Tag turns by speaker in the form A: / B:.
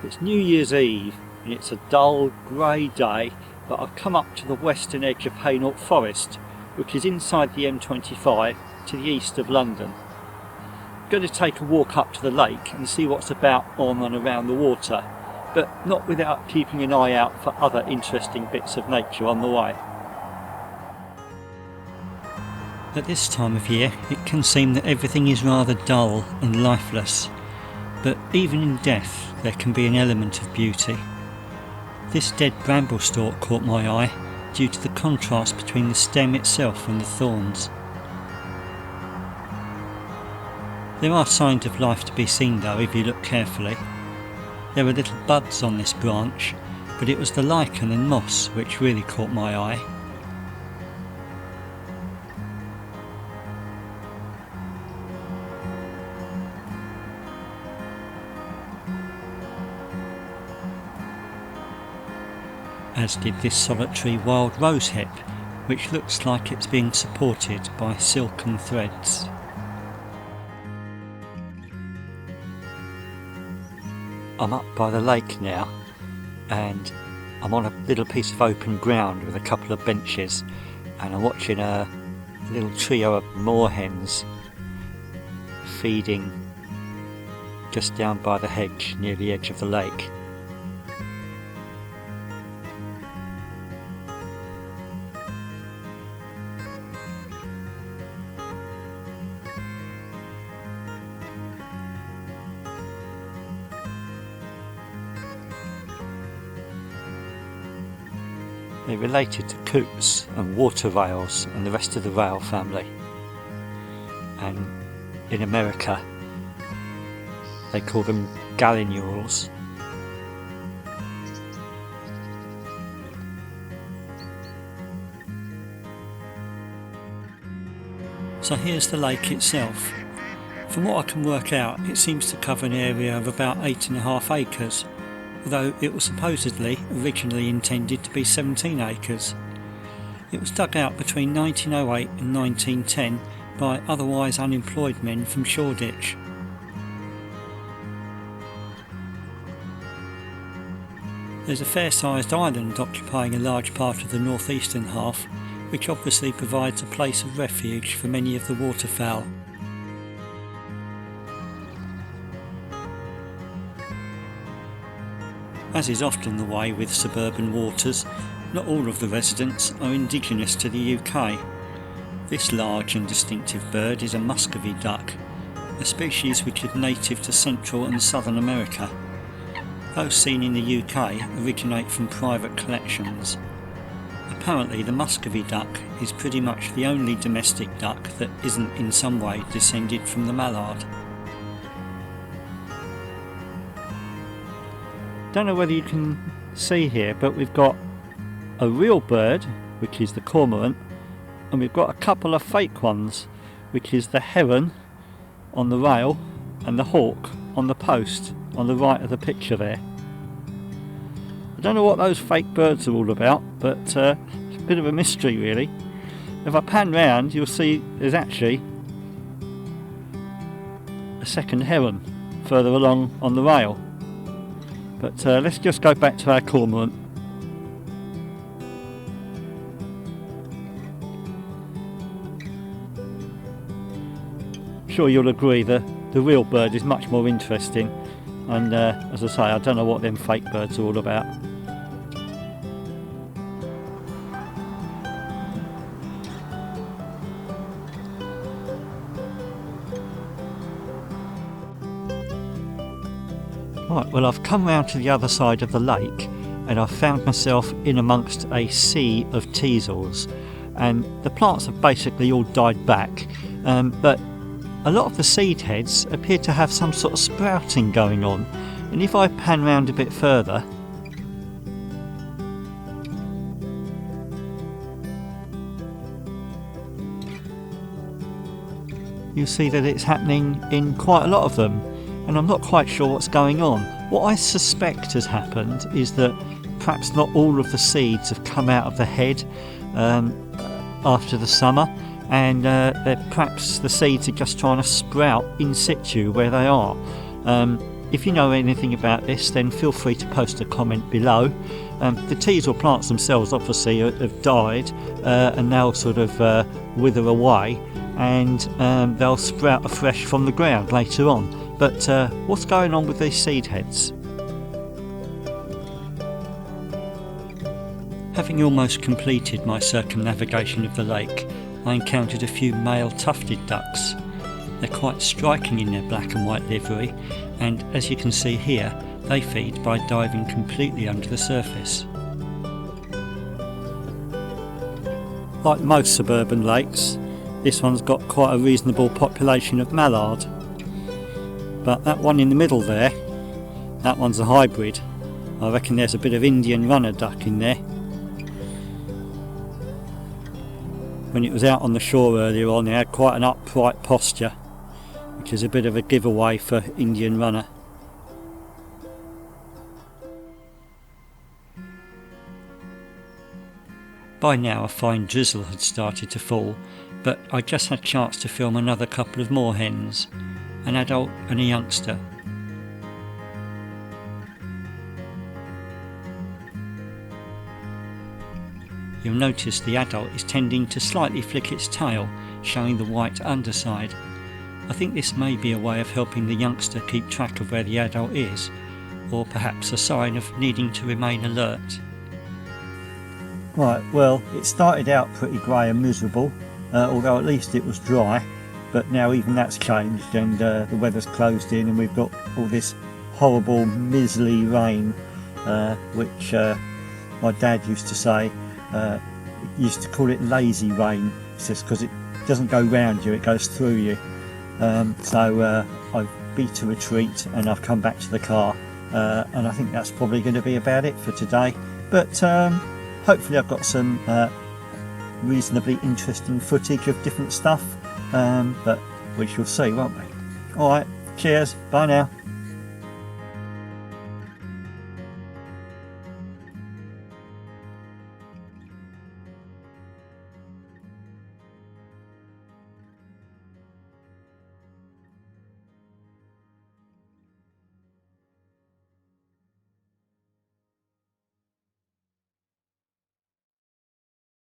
A: It's New Year's Eve and it's a dull grey day, but I've come up to the western edge of Hainault Forest, which is inside the M25 to the east of London. I'm going to take a walk up to the lake and see what's about on and around the water, but not without keeping an eye out for other interesting bits of nature on the way. At this time of year it can seem that everything is rather dull and lifeless, but even in death there can be an element of beauty. This dead bramble stalk caught my eye due to the contrast between the stem itself and the thorns. There are signs of life to be seen though if you look carefully. There were little buds on this branch, but it was the lichen and moss which really caught my eye. As did this solitary wild rosehip, which looks like it's being supported by silken threads. I'm up by the lake now, and I'm on a little piece of open ground with a couple of benches, and I'm watching a little trio of moorhens feeding just down by the hedge near the edge of the lake. They're related to coots and water rails and the rest of the rail family. And in America they call them gallinules. So here's the lake itself. From what I can work out, it seems to cover an area of about 8.5 acres. Although it was supposedly originally intended to be 17 acres. It was dug out between 1908 and 1910 by otherwise unemployed men from Shoreditch. There's a fair-sized island occupying a large part of the northeastern half, which obviously provides a place of refuge for many of the waterfowl. As is often the way with suburban waters, not all of the residents are indigenous to the UK. This large and distinctive bird is a Muscovy duck, a species which is native to Central and Southern America. Those seen in the UK originate from private collections. Apparently the Muscovy duck is pretty much the only domestic duck that isn't in some way descended from the mallard. Don't know whether you can see here, but we've got a real bird, which is the cormorant, and we've got a couple of fake ones, which is the heron on the rail and the hawk on the post on the right of the picture there. I don't know what those fake birds are all about, but it's a bit of a mystery really. If I pan round you'll see there's actually a second heron further along on the rail. But let's just go back to our cormorant. I'm sure you'll agree that the real bird is much more interesting, and as I say, I don't know what them fake birds are all about. Right, well I've come round to the other side of the lake and I've found myself in amongst a sea of teasels, and the plants have basically all died back, but a lot of the seed heads appear to have some sort of sprouting going on, and if I pan round a bit further you'll see that it's happening in quite a lot of them. And I'm not quite sure what's going on. What I suspect has happened is that perhaps not all of the seeds have come out of the head after the summer, and perhaps the seeds are just trying to sprout in situ where they are. If you know anything about this, then feel free to post a comment below. The teasel plants themselves obviously have died and they'll sort of wither away, and they'll sprout afresh from the ground later on. But what's going on with these seed heads? Having almost completed my circumnavigation of the lake, I encountered a few male tufted ducks. They're quite striking in their black and white livery, and as you can see here, they feed by diving completely under the surface. Like most suburban lakes, this one's got quite a reasonable population of mallard. But that one in the middle there, that one's a hybrid. I reckon there's a bit of Indian runner duck in there. When it was out on the shore earlier on, it had quite an upright posture, which is a bit of a giveaway for Indian runner. By now a fine drizzle had started to fall, but I just had a chance to film another couple of more hens, an adult and a youngster. You'll notice the adult is tending to slightly flick its tail, showing the white underside. I think this may be a way of helping the youngster keep track of where the adult is, or perhaps a sign of needing to remain alert. Right, well, it started out pretty grey and miserable, although at least it was dry, but now even that's changed and the weather's closed in and we've got all this horrible miserly rain, which my dad used to say, used to call it lazy rain. It's just because it doesn't go round you, it goes through you. So I've beat a retreat and I've come back to the car, and I think that's probably going to be about it for today. But hopefully I've got some reasonably interesting footage of different stuff, but we shall see, won't we? Alright, cheers, bye now.